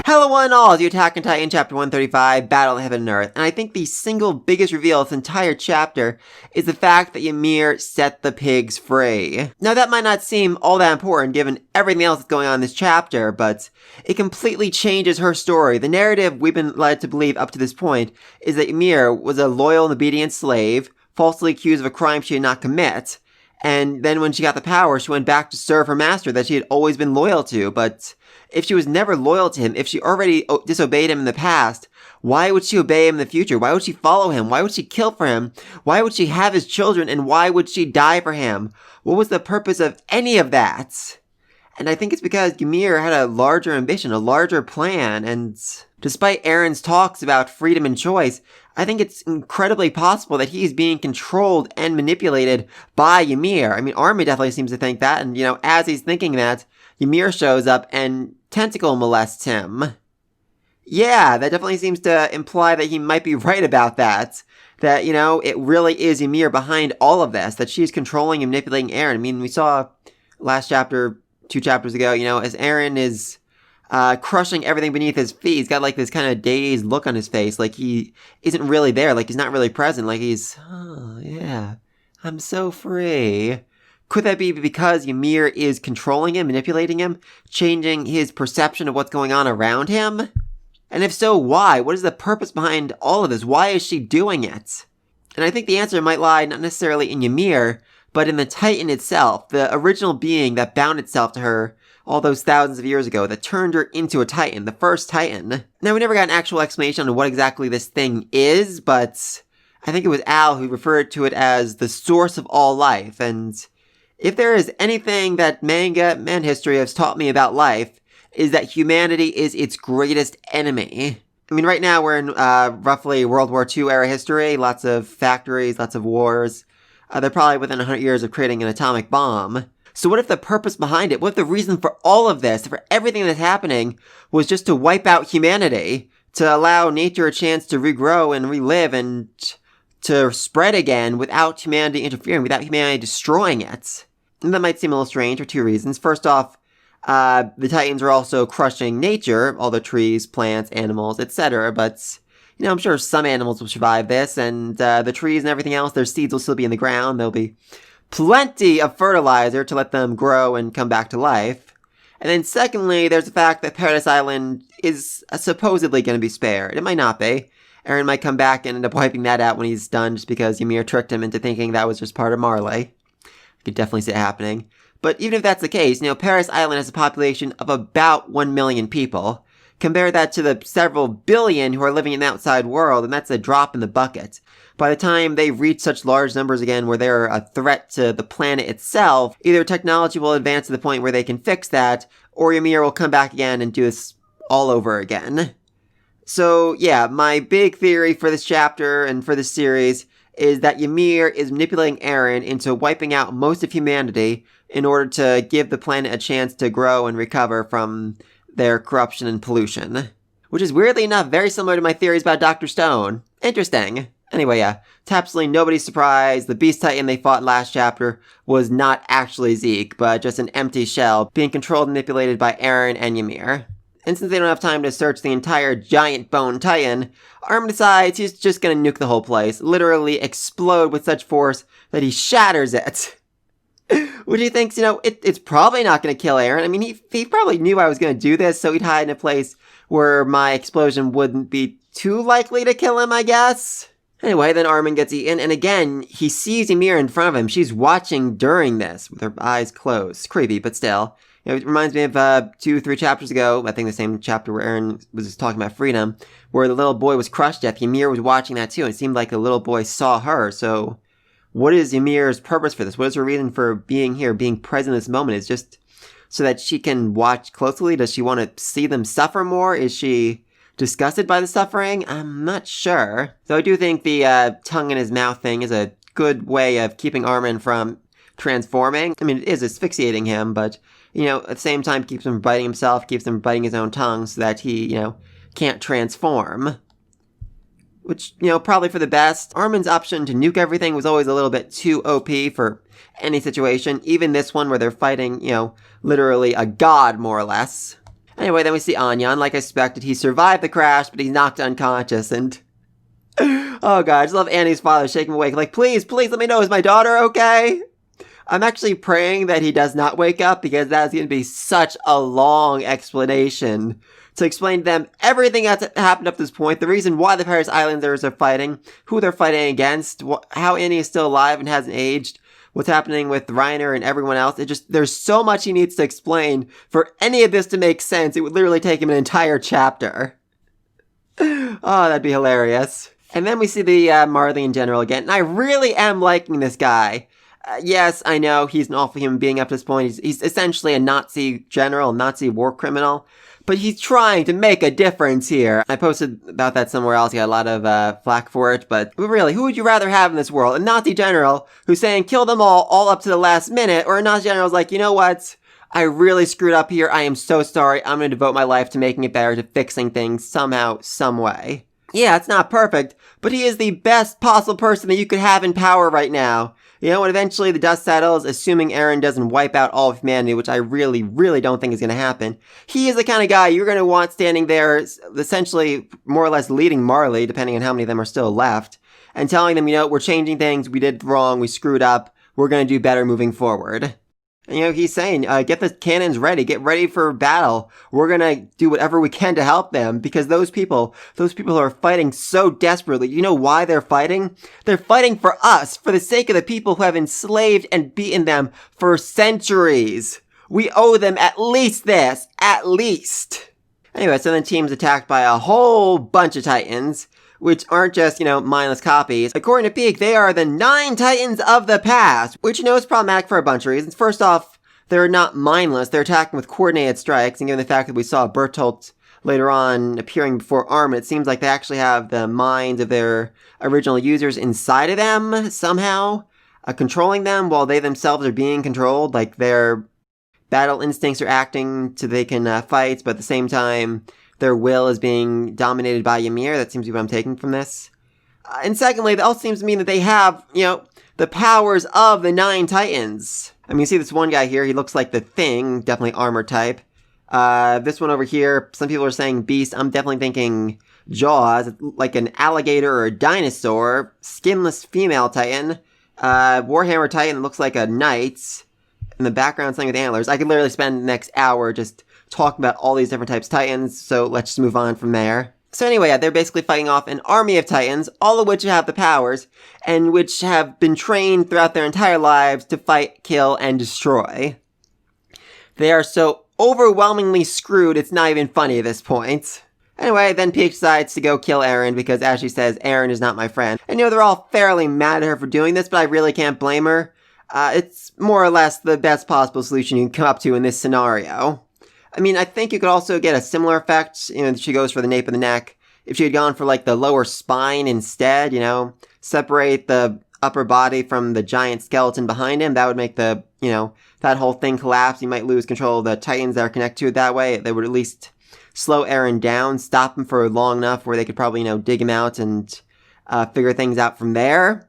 Hello one and all, it's the Attack on Titan Chapter 135, Battle of Heaven and Earth, and I think the single biggest reveal of this entire chapter is the fact that Ymir set the pigs free. Now that might not seem all that important given everything else that's going on in this chapter, but it completely changes her story. The narrative we've been led to believe up to this point is that Ymir was a loyal and obedient slave, falsely accused of a crime she did not commit, and then when she got the power, she went back to serve her master that she had always been loyal to, but if she was never loyal to him, if she already disobeyed him in the past, why would she obey him in the future? Why would she follow him? Why would she kill for him? Why would she have his children? And why would she die for him? What was the purpose of any of that? And I think it's because Ymir had a larger ambition, a larger plan, and despite Aaron's talks about freedom and choice, I think it's incredibly possible that he's being controlled and manipulated by Ymir. I mean, Armin definitely seems to think that, and as he's thinking that, Ymir shows up and tentacle molests him. Yeah, that definitely seems to imply that he might be right about that. That, it really is Ymir behind all of this, that she's controlling and manipulating Eren. I mean, we saw last chapter, 2 chapters ago, as Eren is crushing everything beneath his feet, he's got like this kind of dazed look on his face, like he isn't really there, like he's not really present, like he's, oh yeah, I'm so free. Could that be because Ymir is controlling him, manipulating him, changing his perception of what's going on around him? And if so, why? What is the purpose behind all of this? Why is she doing it? And I think the answer might lie not necessarily in Ymir, but in the Titan itself, the original being that bound itself to her all those thousands of years ago, that turned her into a Titan, the first Titan. Now, we never got an actual explanation on what exactly this thing is, but I think it was Al who referred to it as the source of all life, and if there is anything that manga and history has taught me about life, is that humanity is its greatest enemy. I mean, right now we're in roughly World War II era history, lots of factories, lots of wars. They're probably within 100 years of creating an atomic bomb. So what if the purpose behind it, what if the reason for all of this, for everything that's happening, was just to wipe out humanity, to allow nature a chance to regrow and relive and to spread again without humanity interfering, without humanity destroying it? And that might seem a little strange for 2 reasons. First off, the Titans are also crushing nature, all the trees, plants, animals, etc. But, I'm sure some animals will survive this, and the trees and everything else, their seeds will still be in the ground. There'll be plenty of fertilizer to let them grow and come back to life. And then secondly, there's the fact that Paradise Island is supposedly going to be spared. It might not be. Eren might come back and end up wiping that out when he's done, just because Ymir tricked him into thinking that was just part of Marley. I could definitely see it happening. But even if that's the case, Paradise Island has a population of about 1 million people. Compare that to the several billion who are living in the outside world, and that's a drop in the bucket. By the time they reach such large numbers again where they're a threat to the planet itself, either technology will advance to the point where they can fix that, or Ymir will come back again and do this all over again. So yeah, my big theory for this chapter and for this series is that Ymir is manipulating Eren into wiping out most of humanity in order to give the planet a chance to grow and recover from their corruption and pollution. Which is weirdly enough very similar to my theories about Dr. Stone. Interesting. Anyway, yeah, to absolutely nobody's surprise, the Beast Titan they fought last chapter was not actually Zeke, but just an empty shell being controlled and manipulated by Eren and Ymir. And since they don't have time to search the entire giant bone Titan, Armin decides he's just gonna nuke the whole place, literally explode with such force that he shatters it. Which he thinks, it's probably not gonna kill Eren. I mean, he probably knew I was gonna do this, so he'd hide in a place where my explosion wouldn't be too likely to kill him, I guess. Anyway, then Armin gets eaten, and again, he sees Ymir in front of him. She's watching during this, with her eyes closed. Creepy, but still. It reminds me of 2-3 chapters ago, I think the same chapter where Eren was just talking about freedom, where the little boy was crushed to death. Ymir was watching that too, and it seemed like the little boy saw her. So, what is Ymir's purpose for this? What is her reason for being here, being present in this moment? Is just so that she can watch closely? Does she want to see them suffer more? Is she disgusted by the suffering? I'm not sure. So I do think the tongue in his mouth thing is a good way of keeping Armin from transforming. I mean, it is asphyxiating him, but at the same time keeps him from biting himself, keeps him from biting his own tongue so that he, can't transform. Which, probably for the best. Armin's option to nuke everything was always a little bit too OP for any situation. Even this one where they're fighting, literally a god, more or less. Anyway, then we see Anya, and like I expected, he survived the crash, but he's knocked unconscious, and oh god, I just love Annie's father shaking him awake, like, please, please let me know, is my daughter okay? I'm actually praying that he does not wake up, because that is going to be such a long explanation to explain to them everything that's happened up to this point, the reason why the Paris Islanders are fighting, who they're fighting against, how Annie is still alive and hasn't aged, what's happening with Reiner and everyone else. There's so much he needs to explain for any of this to make sense. It would literally take him an entire chapter. Oh, that'd be hilarious. And then we see the Marley in general again, and I really am liking this guy. Yes, I know he's an awful human being up to this point. He's essentially a Nazi general, Nazi war criminal. But he's trying to make a difference here. I posted about that somewhere else. He got a lot of flack for it. But really, who would you rather have in this world? A Nazi general who's saying kill them all up to the last minute? Or a Nazi general who's like, you know what? I really screwed up here. I am so sorry. I'm going to devote my life to making it better, to fixing things somehow, some way. Yeah, it's not perfect, but he is the best possible person that you could have in power right now. You know, when eventually the dust settles, assuming Eren doesn't wipe out all of humanity, which I really, really don't think is going to happen, he is the kind of guy you're going to want standing there, essentially more or less leading Marley, depending on how many of them are still left, and telling them, you know, we're changing things, we did wrong, we screwed up, we're going to do better moving forward. And, you know, he's saying, get the cannons ready, get ready for battle. We're gonna do whatever we can to help them, because those people are fighting so desperately. You know why they're fighting? They're fighting for us, for the sake of the people who have enslaved and beaten them for centuries. We owe them at least this, at least. Anyway, so then team's attacked by a whole bunch of Titans, which aren't just, you know, mindless copies. According to Peak, they are the 9 Titans of the past, which, you know, is problematic for a bunch of reasons. First off, they're not mindless. They're attacking with coordinated strikes, and given the fact that we saw Bertolt later on appearing before Armin, it seems like they actually have the minds of their original users inside of them, somehow, controlling them while they themselves are being controlled. Like, their battle instincts are acting so they can fight, but at the same time, their will is being dominated by Ymir. That seems to be what I'm taking from this. And secondly, that also seems to mean that they have, you know, the powers of the 9 Titans. I mean, you see this one guy here, he looks like the Thing, definitely armor type. This one over here, some people are saying beast. I'm definitely thinking Jaws, like an alligator or a dinosaur. Skinless female Titan. Warhammer Titan that looks like a knight. In the background, something with antlers. I could literally spend the next hour just talking about all these different types of Titans, so let's just move on from there. So anyway, yeah, they're basically fighting off an army of Titans, all of which have the powers, and which have been trained throughout their entire lives to fight, kill, and destroy. They are so overwhelmingly screwed, it's not even funny at this point. Anyway, then Peach decides to go kill Eren, because as she says, Eren is not my friend. And you know, they're all fairly mad at her for doing this, but I really can't blame her. It's more or less the best possible solution you can come up to in this scenario. I mean, I think you could also get a similar effect, you know, she goes for the nape of the neck. If she had gone for, like, the lower spine instead, you know, separate the upper body from the giant skeleton behind him, that would make the, you know, that whole thing collapse. You might lose control of the Titans that are connected to it that way. They would at least slow Eren down, stop him for long enough where they could probably, you know, dig him out and figure things out from there.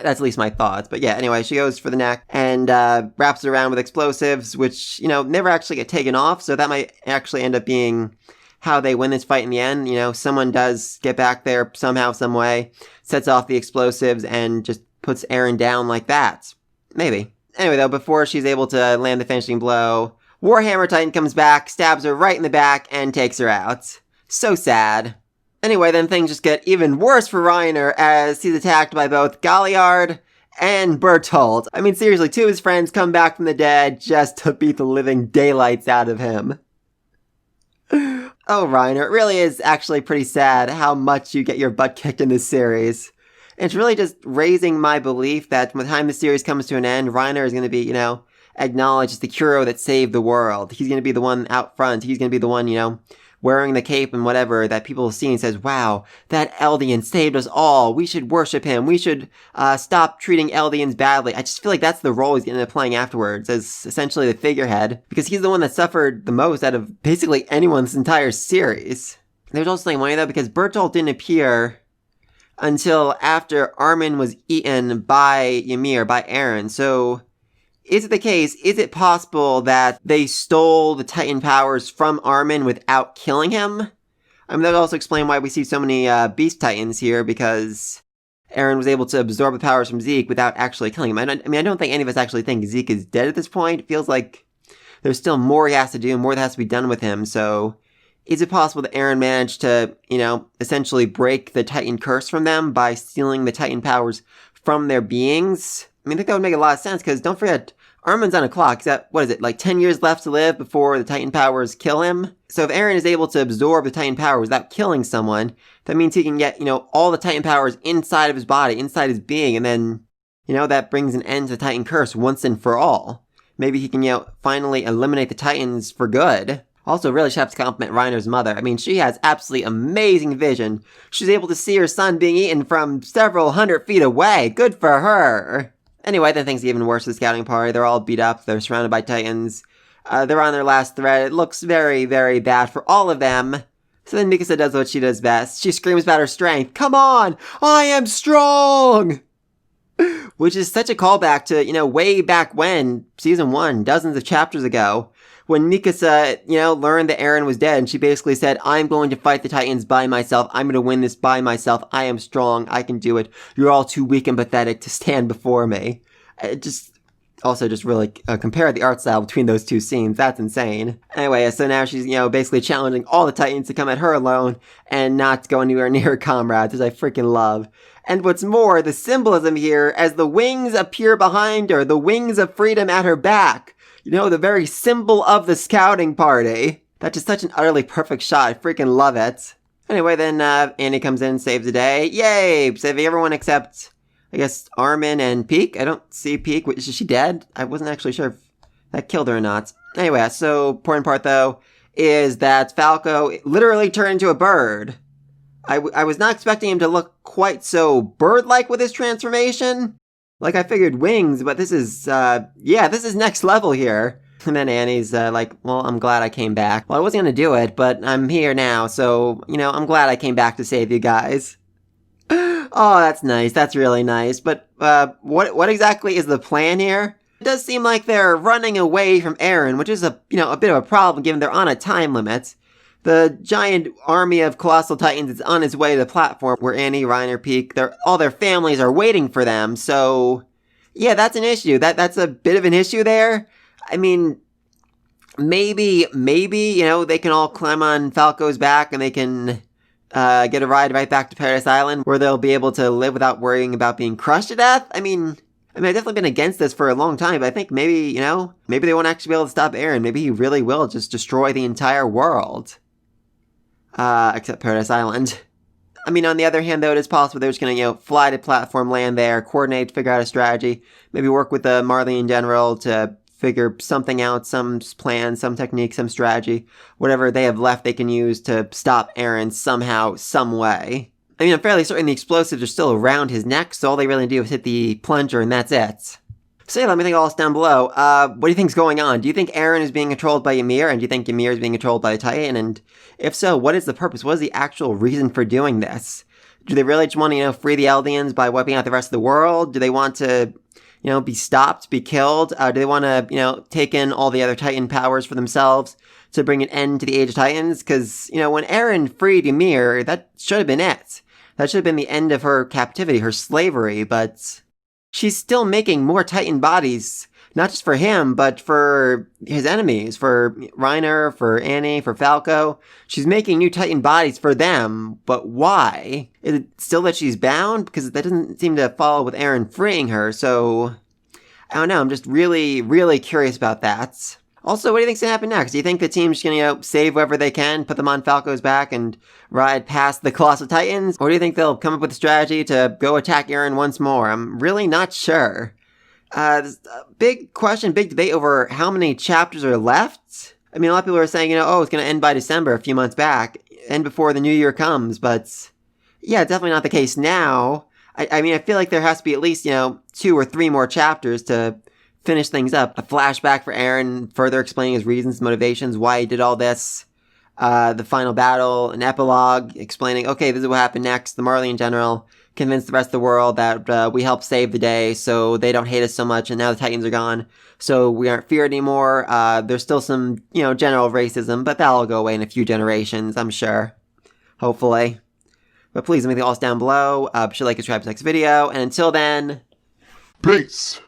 That's at least my thoughts. But yeah, anyway, she goes for the neck and wraps it around with explosives, which, you know, never actually get taken off. So that might actually end up being how they win this fight in the end. You know, someone does get back there somehow, some way, sets off the explosives and just puts Eren down like that. Maybe. Anyway, though, before she's able to land the finishing blow, Warhammer Titan comes back, stabs her right in the back, and takes her out. So sad. Anyway, then things just get even worse for Reiner as he's attacked by both Galliard and Bertolt. I mean, seriously, 2 of his friends come back from the dead just to beat the living daylights out of him. Oh, Reiner, it really is actually pretty sad how much you get your butt kicked in this series. And it's really just raising my belief that by the time the series comes to an end, Reiner is going to be, you know, acknowledged as the hero that saved the world. He's going to be the one out front. He's going to be the one, you know, wearing the cape and whatever that people see and says, wow, that Eldian saved us all. We should worship him. We should stop treating Eldians badly. I just feel like that's the role he's going to end up playing afterwards, as essentially the figurehead, because he's the one that suffered the most out of basically anyone's entire series. There's also something funny though, because Bertolt didn't appear until after Armin was eaten by Ymir, by Eren, so is it the case, is it possible that they stole the Titan powers from Armin without killing him? I mean, that would also explain why we see so many Beast Titans here, because Eren was able to absorb the powers from Zeke without actually killing him. I don't think any of us actually think Zeke is dead at this point. It feels like there's still more he has to do, more that has to be done with him, so is it possible that Eren managed to, essentially break the Titan curse from them by stealing the Titan powers from their beings? I think that would make a lot of sense, because don't forget, Armin's on a clock. Is that, 10 years left to live before the Titan powers kill him? So if Eren is able to absorb the Titan powers without killing someone, that means he can get, all the Titan powers inside of his body, inside his being, and then, that brings an end to the Titan curse once and for all. Maybe he can, finally eliminate the Titans for good. Also, really should have to compliment Reiner's mother. She has absolutely amazing vision. She's able to see her son being eaten from several hundred feet away. Good for her. Anyway, then things get even worse for the scouting party. They're all beat up. They're surrounded by Titans. They're on their last thread. It looks very, very bad for all of them. So then Mikasa does what she does best. She screams about her strength. Come on! I am strong! Which is such a callback to, way back when, season 1, dozens of chapters ago, when Mikasa, learned that Eren was dead, and she basically said, I'm going to fight the Titans by myself. I'm going to win this by myself. I am strong. I can do it. You're all too weak and pathetic to stand before me. Just really compare the art style between those two scenes. That's insane. Anyway, so now she's, basically challenging all the Titans to come at her alone and not go anywhere near her comrades, which I freaking love. And what's more, the symbolism here, as the wings appear behind her, the wings of freedom at her back. The very symbol of the scouting party. That's just such an utterly perfect shot. I freaking love it. Anyway, then Annie comes in and saves the day. Yay! Saving everyone except, I guess, Armin and Peak. I don't see Peak. Is she dead? I wasn't actually sure if that killed her or not. Anyway, so important part, though, is that Falco literally turned into a bird. I was not expecting him to look quite so bird-like with his transformation. Like, I figured wings, but this is, this is next level here. And then Annie's like, well, I'm glad I came back. Well, I wasn't gonna do it, but I'm here now, so, I'm glad I came back to save you guys. Oh, that's nice. That's really nice. But, what exactly is the plan here? It does seem like they're running away from Eren, which is a bit of a problem given they're on a time limit. The giant army of colossal titans is on its way to the platform where Annie, Reiner, Peak, all their families are waiting for them. So, yeah, that's an issue. That's a bit of an issue there. Maybe, they can all climb on Falco's back and they can get a ride right back to Paradise Island where they'll be able to live without worrying about being crushed to death. I've definitely been against this for a long time, but I think maybe they won't actually be able to stop Eren. Maybe he really will just destroy the entire world. Except Paradise Island. On the other hand, though, it is possible they're just gonna, fly to platform, land there, coordinate, figure out a strategy, maybe work with the Marley in general to figure something out, some plan, some technique, some strategy, whatever they have left they can use to stop Eren somehow, some way. I'm fairly certain the explosives are still around his neck, so all they really do is hit the plunger and that's it. So yeah, let me think all this down below. What do you think's going on? Do you think Eren is being controlled by Ymir, and do you think Ymir is being controlled by the Titan? And if so, what is the purpose? What is the actual reason for doing this? Do they really just want to, free the Eldians by wiping out the rest of the world? Do they want to, be stopped, be killed? Do they want to, take in all the other Titan powers for themselves to bring an end to the Age of Titans? Because, when Eren freed Ymir, that should have been it. That should have been the end of her captivity, her slavery, but she's still making more Titan bodies, not just for him, but for his enemies, for Reiner, for Annie, for Falco. She's making new Titan bodies for them, but why? Is it still that she's bound? Because that doesn't seem to follow with Eren freeing her, so I don't know, I'm just really, really curious about that. Also, what do you think's gonna happen next? Do you think the team's gonna, save whoever they can, put them on Falco's back, and ride past the Colossal Titans? Or do you think they'll come up with a strategy to go attack Eren once more? I'm really not sure. There's a big question, big debate over how many chapters are left. A lot of people are saying, it's gonna end by December a few months back, end before the new year comes, but yeah, definitely not the case now. I feel like there has to be at least, 2 or 3 more chapters to finish things up. A flashback for Eren, further explaining his reasons, motivations, why he did all this. The final battle, an epilogue, explaining, okay, this is what happened next, the Marley in general, convince the rest of the world that we helped save the day, so they don't hate us so much, and now the Titans are gone, so we aren't feared anymore. There's still some, general racism, but that'll go away in a few generations, I'm sure. Hopefully. But please leave me all down below. Be sure to like and subscribe to the next video, and until then... Peace!